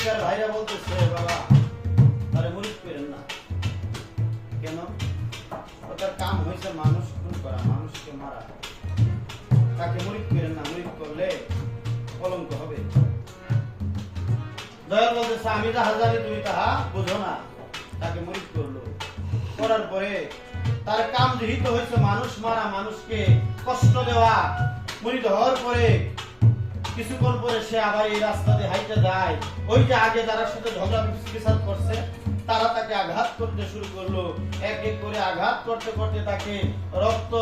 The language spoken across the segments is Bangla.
আমেরিকার ভাইরা বলতেছে বাবা তারে মুরিদ করেন না। কেন? তার কাম হয়েছে মানুষ খুন করা, মানুষকে মারা। তাকে মুরিদ করেন না, মুরিদ করলে কলঙ্ক হবে। দয়াল বলতেছে আমি যাহা জানি তুমি তাহা বুঝো না। তাকে মুরিদ করলো, করার পরে তার কাম যেহেতু হয়েছে মানুষ মারা, মানুষকে কষ্ট দেওয়া। মুরিদ হওয়ার পরে কিছুক্ষণ পরে সে আবার এই রাস্তাতে হাইটে যায়। ওই যে আগে যারা সাথে ঝগড়া বিচ্ছেদ করছে তারা তাকে আঘাত করতে শুরু করলো। এক এক করে আঘাত করতে করতে তাকে রক্ত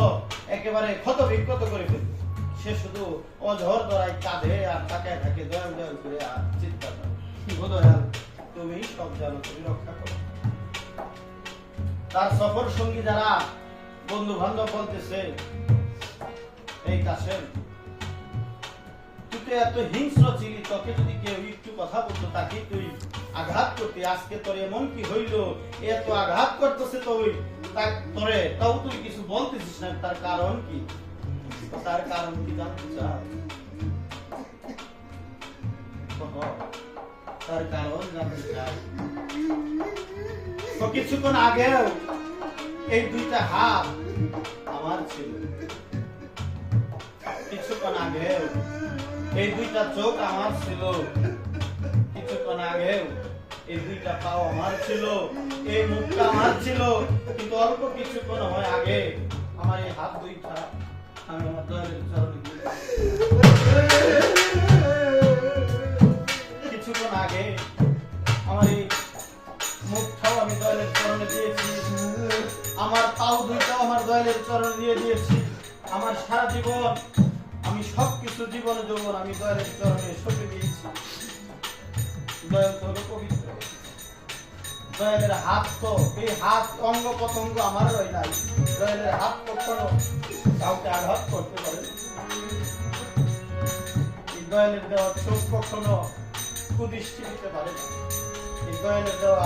একেবারে ক্ষত বিক্ষত করে ফেলল। সে শুধু অঝর ধরায় কাঁধে আর তাকায় থাকে, দয়াল দয়াল করে আর চিৎকার করে, ও দয়াল তুমি সব জানো, তুমি রক্ষা করো। তার সফর সঙ্গী যারা বন্ধু বান্ধব বলতেছে এই কাশেম তুই তো এত হিংস্র ছিলি, তোকে যদি কেউ একটু কথা বলতো তাকে তুই আঘাত করতে, আজকে তোর এমন কি হইল, এত আঘাত করতেছে তুই তোরে, তাও তুই কিছু বলতেছিস না, তার কারণ কি? তার কারণ কি জানতে চাও? তার কারণ জানতে চাই। তো কিছুক্ষণ আগেও এই দুইটা হাত আমার ছিল, কিছুক্ষণ আগেও এই দুইটা চোখ আমার ছিল, কিছুক্ষণ আগেও এই দুইটা পাও আমার ছিল, এই মুখটা আমার ছিল, কিন্তু অল্প কিছুক্ষণ হয় আগে আমার এই হাত দুইটা আমি আমার দয়ালের চরণে কিছুক্ষণ আগে আমার এই মুখটাও আমি দয়ালের চরণে দিয়েছি, আমার পাও দুইটাও আমার দয়ালের চরণে দিয়ে দিয়েছি। আমার সারা জীবন আমি সবকিছু জীবন যৌবন আমি দয়ালের চরণে সঁপে দিয়েছি। দয়াল তো হলো পবিত্র, দয়ালের হাত তো এই হাত অঙ্গ প্রত্যঙ্গ আমার রয় নাই। দয়ালের হাত কখনো কাউকে আঘাত করতে পারে না। এই দয়ালের দেওয়া চোখ কখনো কুদৃষ্টি দিতে পারে না। এই দয়ালের দেওয়া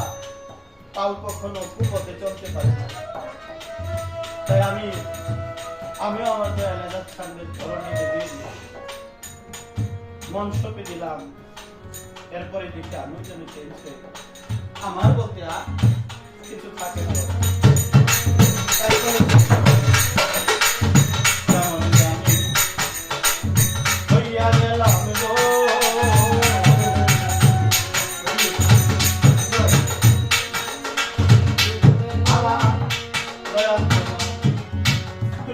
পাও কখনো কুপথে চলতে পারে না। তাই আমিও আমার দয়ালের সামনে চরণে দিয়ে মন সঁপে দিলাম। এরপরে দেখি আমি যেন চেয়েছে আমার বলতে আর কিছু থাকে না। হইয়া গেলাম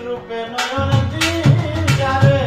রূপে নয়ন দিয়ারে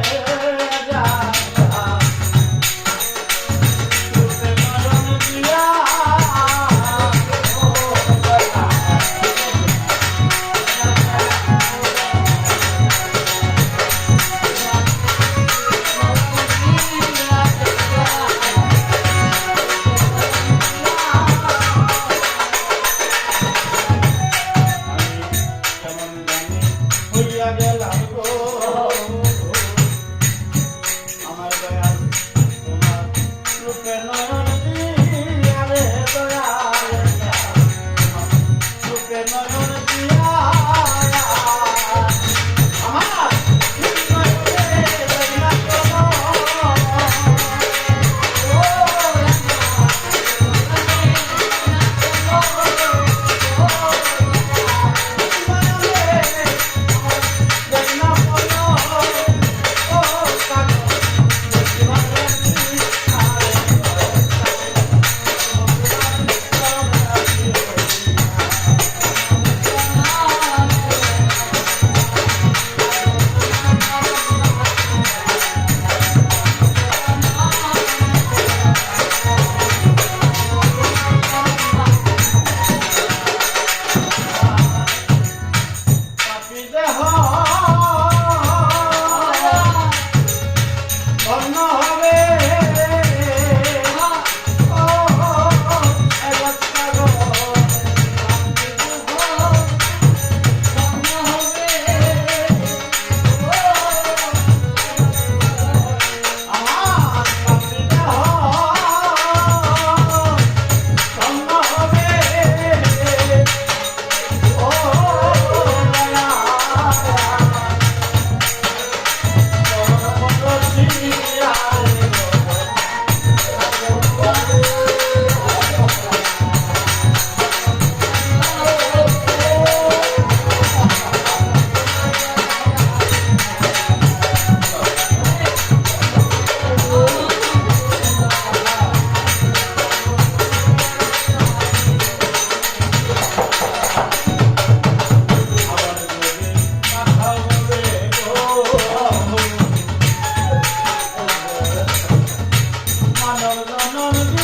মানব জনম